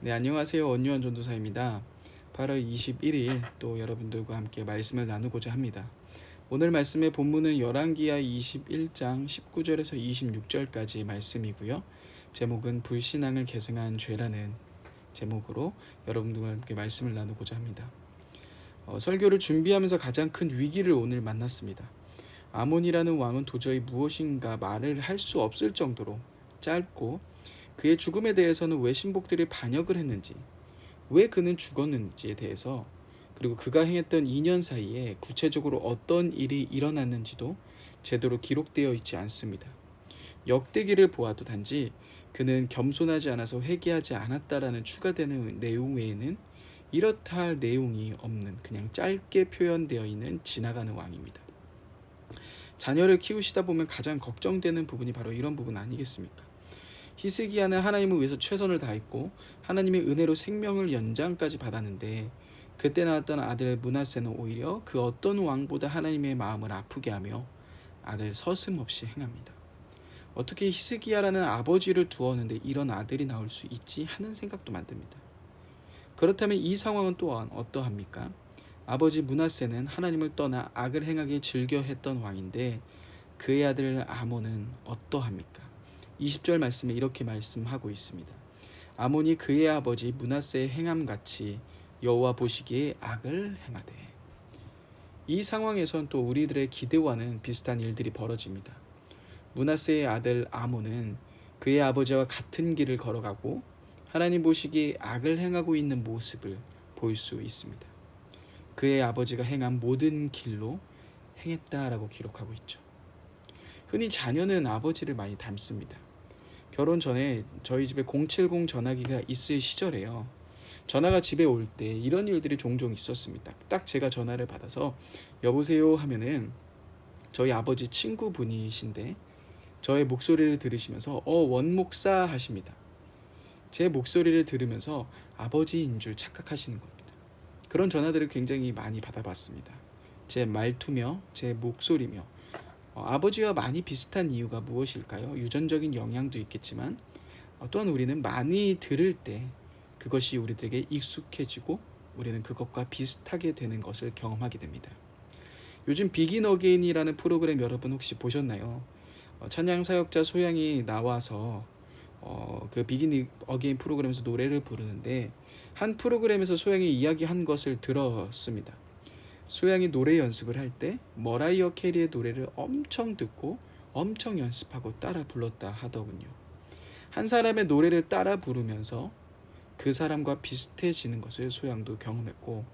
네, 안녕하세요. 원유한 전도사입니다. 8월 21일 또 여러분들과 함께 말씀을 나누고자 합니다. 오늘 말씀의 본문은 열왕기하 21장 19절에서 26절까지의 말씀이고요. 제목은 불신앙을 계승한 죄라는 제목으로 여러분들과 함께 말씀을 나누고자 합니다. 설교를 준비하면서 가장 큰 위기를 오늘 만났습니다. 아몬이라는 왕은 도저히 무엇인가 말을 할 수 없을 정도로 짧고, 그의 죽음에 대해서는 왜 신복들이 반역을 했는지, 왜 그는 죽었는지에 대해서, 그리고 그가 행했던 2년 사이에 구체적으로 어떤 일이 일어났는지도 제대로 기록되어 있지 않습니다. 역대기를 보아도 단지 그는 겸손하지 않아서 회개하지 않았다라는 추가되는 내용 외에는 이렇다 할 내용이 없는, 그냥 짧게 표현되어 있는 지나가는 왕입니다. 자녀를 키우시다 보면 가장 걱정되는 부분이 바로 이런 부분 아니겠습니까? 히스기야는 하나님을 위해서 최선을 다했고 하나님의 은혜로 생명을 연장까지 받았는데, 그때 낳았던 아들 므낫세는 오히려 그 어떤 왕보다 하나님의 마음을 아프게 하며 아들 서슴없이 행합니다. 어떻게 히스기야라는 아버지를 두었는데 이런 아들이 나올 수 있지 하는 생각도 만듭니다. 그렇다면 이 상황은 또한 어떠합니까? 아버지 므낫세는 하나님을 떠나 악을 행하기 즐겨했던 왕인데, 그의 아들 아몬은 어떠합니까? 20절 말씀에 이렇게 말씀하고 있습니다. 아몬이 그의 아버지 므낫세의 행함같이 여호와 보시기에 악을 행하되. 이 상황에선 또 우리들의 기대와는 비슷한 일들이 벌어집니다. 므낫세의 아들 아몬은 그의 아버지와 같은 길을 걸어가고 하나님 보시기에 악을 행하고 있는 모습을 볼 수 있습니다. 그의 아버지가 행한 모든 길로 행했다라고 기록하고 있죠. 흔히 자녀는 아버지를 많이 닮습니다. 결혼 전에 저희 집에 070 전화기가 있을 시절에요. 전화가 집에 올 때 이런 일들이 종종 있었습니다. 딱 제가 전화를 받아서 여보세요 하면은 저희 아버지 친구분이신데, 저의 목소리를 들으시면서 원목사 하십니다. 제 목소리를 들으면서 아버지인 줄 착각하시는 겁니다. 그런 전화들을 굉장히 많이 받아봤습니다. 제 말투며 제 목소리며 아버지와 많이 비슷한 이유가 무엇일까요? 유전적인 영향도 있겠지만 또한 우리는 많이 들을 때 그것이 우리들에게 익숙해지고 우리는 그것과 비슷하게 되는 것을 경험하게 됩니다. 요즘 비긴 어게인이라는 프로그램 여러분 혹시 보셨나요? 찬양 사역자 소양이 나와서 그 비긴 어게인 프로그램에서 노래를 부르는데, 한 프로그램에서 소양이 이야기한 것을 들었습니다. 소양이 노래 연습을 할 때 머라이어 캐리의 노래를 엄청 듣고 엄청 연습하고 따라 불렀다 하더군요. 한 사람의 노래를 따라 부르면서 그 사람과 비슷해지는 것을 소양도 경험했고,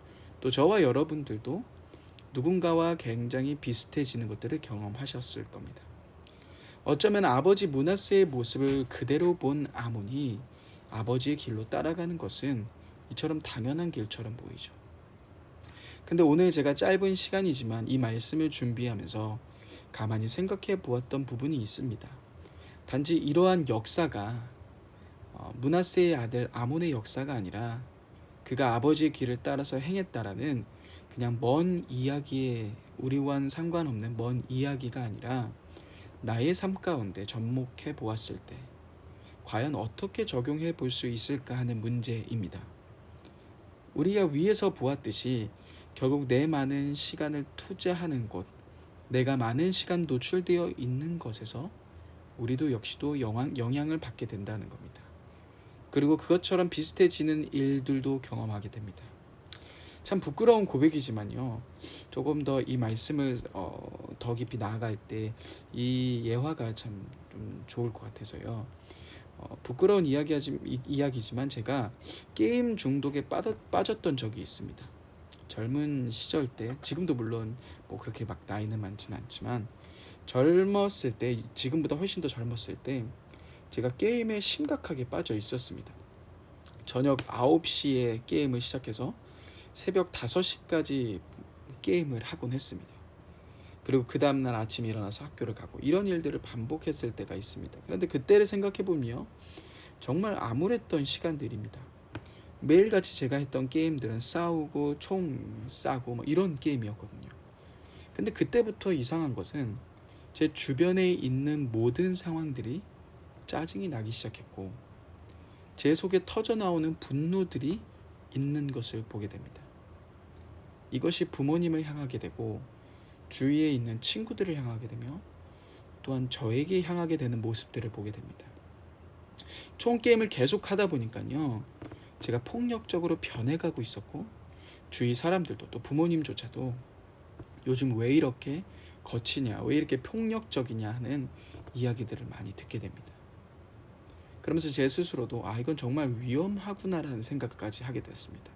또 저와 여러분들도 누군가와 굉장히 비슷해지는 것들을 경험하셨을 겁니다. 어쩌면 아버지 므낫세의 모습을 그대로 본 아몬이 아버지의 길로 따라가는 것은 이처럼 당연한 길처럼 보이죠. 근데 오늘 제가 짧은 시간이지만 이 말씀을 준비하면서 가만히 생각해 보았던 부분이 있습니다. 단지 이러한 역사가 므낫세의 아들 아몬의 역사가 아니라 그가 아버지의 길을 따라서 행했다라는 그냥 먼 이야기에, 우리와는 상관없는 먼 이야기가 아니라 나의 삶 가운데 접목해 보았을 때 과연 어떻게 적용해 볼 수 있을까 하는 문제입니다. 우리가 위에서 보았듯이 결국 내 많은 시간을 투자하는 곳, 내가 많은 시간 노출되어 있는 것에서 우리도 역시도 영향을 받게 된다는 겁니다. 그리고 그것처럼 비슷해지는 일들도 경험하게 됩니다. 참 부끄러운 고백이지만요, 조금 더 이 말씀을 더 깊이 나아갈 때 이 예화가 참 좀 좋을 것 같아서요. 부끄러운 이야기지만 제가 게임 중독에 빠졌던 적이 있습니다. 젊은 시절 때, 지금도 물론 뭐 그렇게 막 나이는 많지는 않지만 젊었을 때, 지금보다 훨씬 더 젊었을 때 제가 게임에 심각하게 빠져 있었습니다. 저녁 9시에 게임을 시작해서 새벽 5시까지 게임을 하곤 했습니다. 그리고 그 다음날 아침에 일어나서 학교를 가고 이런 일들을 반복했을 때가 있습니다. 그런데 그때를 생각해보면 정말 암울했던 시간들입니다. 매일같이 제가 했던 게임들은 싸우고 총 싸고 뭐 이런 게임이었거든요. 근데 그때부터 이상한 것은 제 주변에 있는 모든 상황들이 짜증이 나기 시작했고, 제 속에 터져 나오는 분노들이 있는 것을 보게 됩니다. 이것이 부모님을 향하게 되고 주위에 있는 친구들을 향하게 되며 또한 저에게 향하게 되는 모습들을 보게 됩니다. 총 게임을 계속 하다 보니까요, 제가 폭력적으로 변해가고 있었고 주위 사람들도 또 부모님조차도 요즘 왜 이렇게 거치냐, 왜 이렇게 폭력적이냐 하는 이야기들을 많이 듣게 됩니다. 그러면서 제 스스로도 이건 정말 위험하구나라는 생각까지 하게 됐습니다.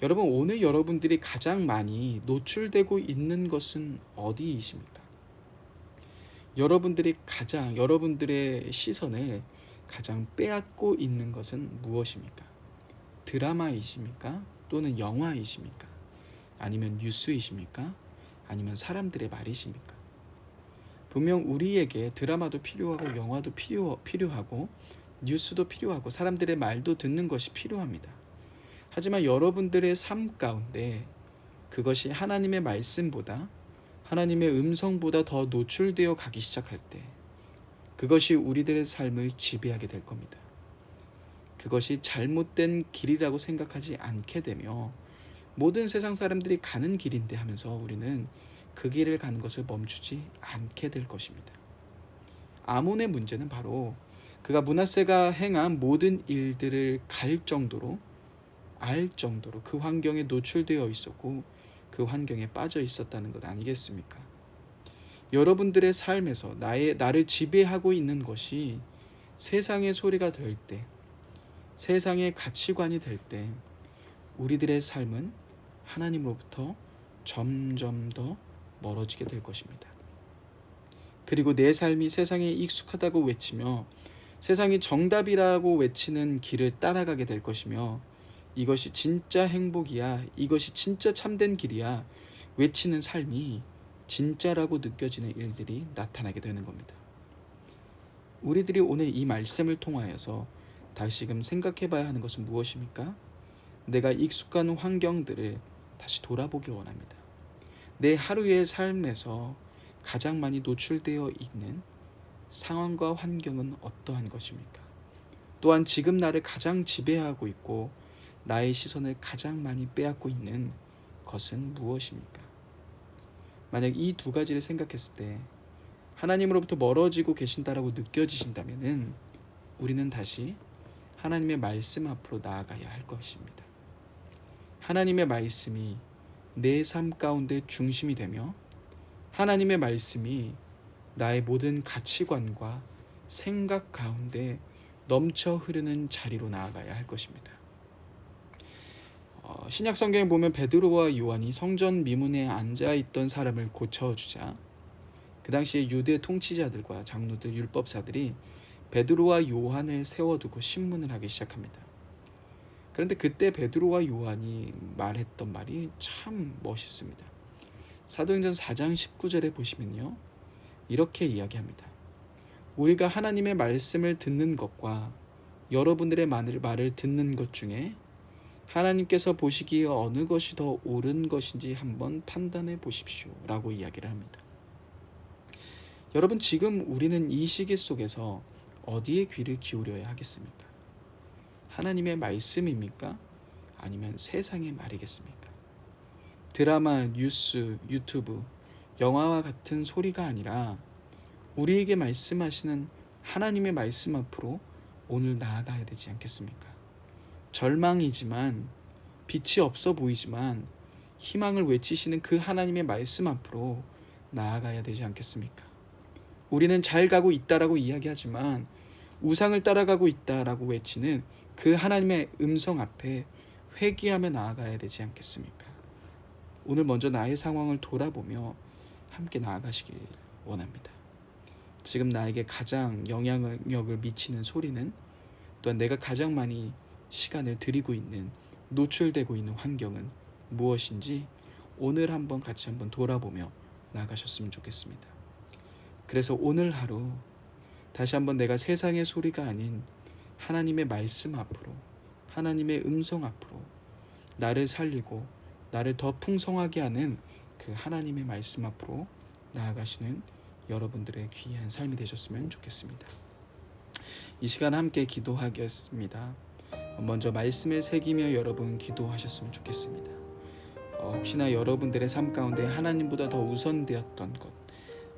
여러분, 오늘 여러분들이 가장 많이 노출되고 있는 것은 어디이십니까? 여러분들의 시선을 가장 빼앗고 있는 것은 무엇입니까? 드라마이십니까? 또는 영화이십니까? 아니면 뉴스이십니까? 아니면 사람들의 말이십니까? 분명 우리에게 드라마도 필요하고 영화도 필요하고 뉴스도 필요하고 사람들의 말도 듣는 것이 필요합니다. 하지만 여러분들의 삶 가운데 그것이 하나님의 말씀보다, 하나님의 음성보다 더 노출되어 가기 시작할 때 그것이 우리들의 삶을 지배하게 될 겁니다. 그것이 잘못된 길이라고 생각하지 않게 되며 모든 세상 사람들이 가는 길인데 하면서 우리는 그 길을 가는 것을 멈추지 않게 될 것입니다. 아몬의 문제는 바로 그가 므낫세가 행한 모든 일들을 알 정도로 그 환경에 노출되어 있었고 그 환경에 빠져 있었다는 것 아니겠습니까? 여러분들의 삶에서 나를 지배하고 있는 것이 세상의 소리가 될 때, 세상의 가치관이 될 때 우리들의 삶은 하나님으로부터 점점 더 멀어지게 될 것입니다. 그리고 내 삶이 세상에 익숙하다고 외치며 세상이 정답이라고 외치는 길을 따라가게 될 것이며 이것이 진짜 행복이야, 이것이 진짜 참된 길이야 외치는 삶이 진짜라고 느껴지는 일들이 나타나게 되는 겁니다. 우리들이 오늘 이 말씀을 통하여서 다시금 생각해 봐야 하는 것은 무엇입니까? 내가 익숙한 환경들을 다시 돌아보길 원합니다. 내 하루의 삶에서 가장 많이 노출되어 있는 상황과 환경은 어떠한 것입니까? 또한 지금 나를 가장 지배하고 있고 나의 시선을 가장 많이 빼앗고 있는 것은 무엇입니까? 만약 이 두 가지를 생각했을 때 하나님으로부터 멀어지고 계신다라고 느껴지신다면 우리는 다시 하나님의 말씀 앞으로 나아가야 할 것입니다. 하나님의 말씀이 내 삶 가운데 중심이 되며 하나님의 말씀이 나의 모든 가치관과 생각 가운데 넘쳐 흐르는 자리로 나아가야 할 것입니다. 신약 성경에 보면 베드로와 요한이 성전 미문에 앉아있던 사람을 고쳐주자 그 당시에 유대 통치자들과 장로들, 율법사들이 베드로와 요한을 세워두고 신문을 하기 시작합니다. 그런데 그때 베드로와 요한이 말했던 말이 참 멋있습니다. 사도행전 4장 19절에 보시면요, 이렇게 이야기합니다. 우리가 하나님의 말씀을 듣는 것과 여러분들의 말을 듣는 것 중에 하나님께서 보시기에 어느 것이 더 옳은 것인지 한번 판단해 보십시오 라고 이야기를 합니다. 여러분, 지금 우리는 이 시기 속에서 어디에 귀를 기울여야 하겠습니까? 하나님의 말씀입니까? 아니면 세상의 말이겠습니까? 드라마, 뉴스, 유튜브, 영화와 같은 소리가 아니라 우리에게 말씀하시는 하나님의 말씀 앞으로 오늘 나아가야 되지 않겠습니까? 절망이지만, 빛이 없어 보이지만 희망을 외치시는 그 하나님의 말씀 앞으로 나아가야 되지 않겠습니까? 우리는 잘 가고 있다라고 이야기하지만 우상을 따라가고 있다라고 외치는 그 하나님의 음성 앞에 회개하며 나아가야 되지 않겠습니까? 오늘 먼저 나의 상황을 돌아보며 함께 나아가시길 원합니다. 지금 나에게 가장 영향력을 미치는 소리는, 또한 내가 가장 많이 시간을 들이고 있는, 노출되고 있는 환경은 무엇인지 오늘 같이 한번 돌아보며 나아가셨으면 좋겠습니다. 그래서 오늘 하루 다시 한번 내가 세상의 소리가 아닌 하나님의 말씀 앞으로, 하나님의 음성 앞으로 나를 살리고 나를 더 풍성하게 하는 그 하나님의 말씀 앞으로 나아가시는 여러분들의 귀한 삶이 되셨으면 좋겠습니다. 이 시간 함께 기도하겠습니다. 먼저 말씀을 새기며 여러분 기도하셨으면 좋겠습니다. 혹시나 여러분들의 삶 가운데 하나님보다 더 우선되었던 것,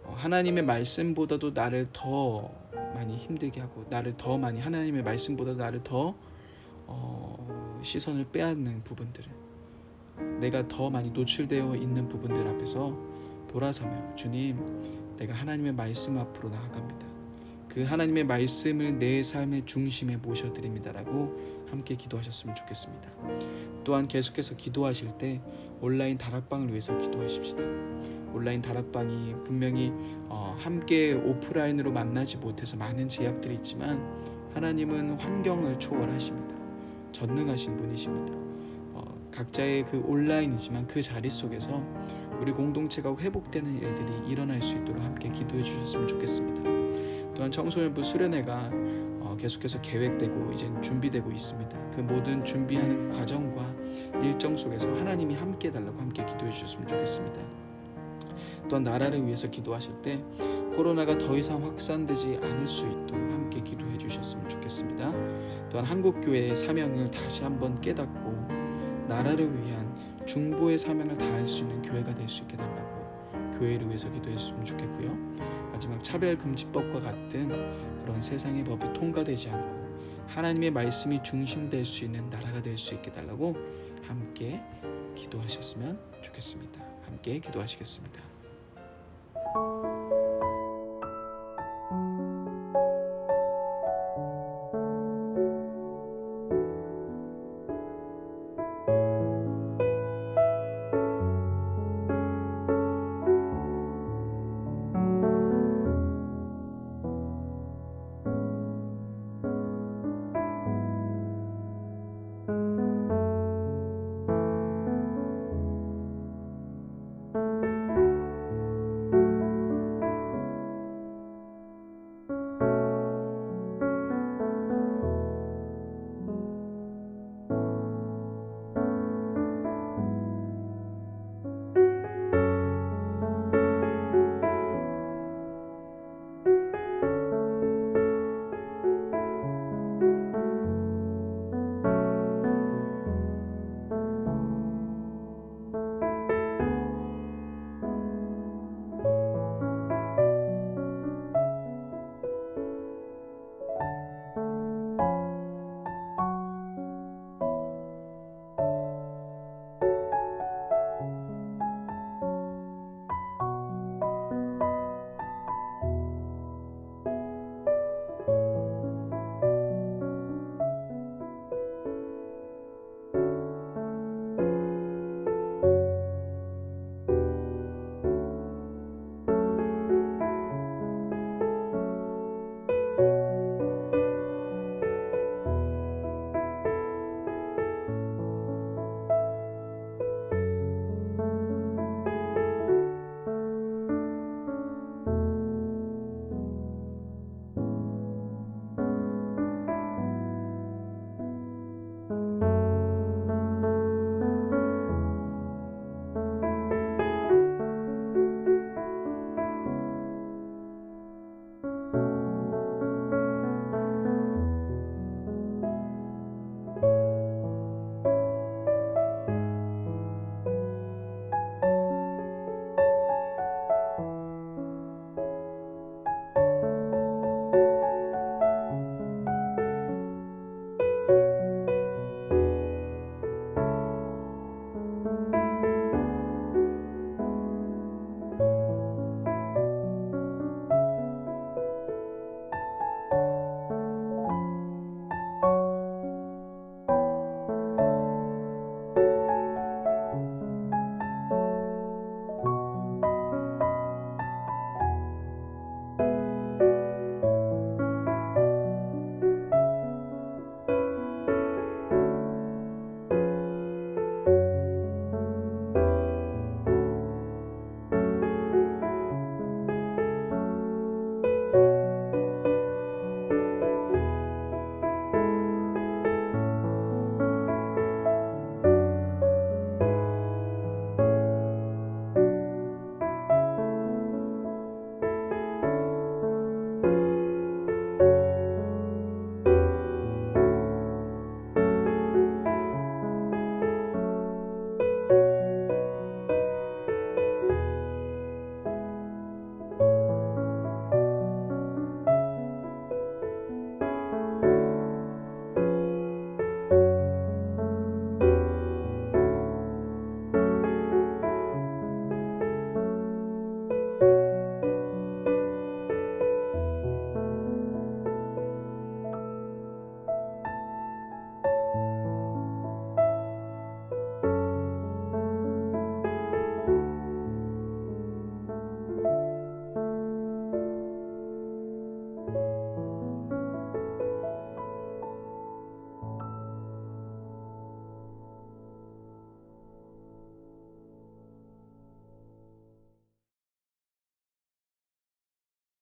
하나님의 말씀보다도 나를 더 많이 힘들게 하고 나를 더 많이 하나님의 말씀보다 나를 더 시선을 빼앗는 부분들을, 내가 더 많이 노출되어 있는 부분들 앞에서 돌아서며 주님, 내가 하나님의 말씀 앞으로 나아갑니다. 그 하나님의 말씀을 내 삶의 중심에 모셔드립니다라고 함께 기도하셨으면 좋겠습니다. 또한 계속해서 기도하실 때 온라인 다락방을 위해서 기도하십시다. 온라인 다락방이 분명히 함께 오프라인으로 만나지 못해서 많은 제약들이 있지만 하나님은 환경을 초월하십니다. 전능하신 분이십니다. 각자의 그 온라인이지만 그 자리 속에서 우리 공동체가 회복되는 일들이 일어날 수 있도록 함께 기도해 주셨으면 좋겠습니다. 또한 청소년부 수련회가 계속해서 계획되고 이제 준비되고 있습니다. 그 모든 준비하는 과정과 일정 속에서 하나님이 함께 해달라고 함께 기도해 주셨으면 좋겠습니다. 또한 나라를 위해서 기도하실 때 코로나가 더 이상 확산되지 않을 수 있도록 함께 기도해 주셨으면 좋겠습니다. 또한 한국교회의 사명을 다시 한번 깨닫고 나라를 위한 중보의 사명을 다할 수 있는 교회가 될 수 있게 달라고 교회를 위해서 기도했으면 좋겠고요. 마지막 차별금지법과 같은 그런 세상의 법이 통과되지 않고 하나님의 말씀이 중심될 수 있는 나라가 될 수 있게 달라고 함께 기도하셨으면 좋겠습니다. 함께 기도하시겠습니다.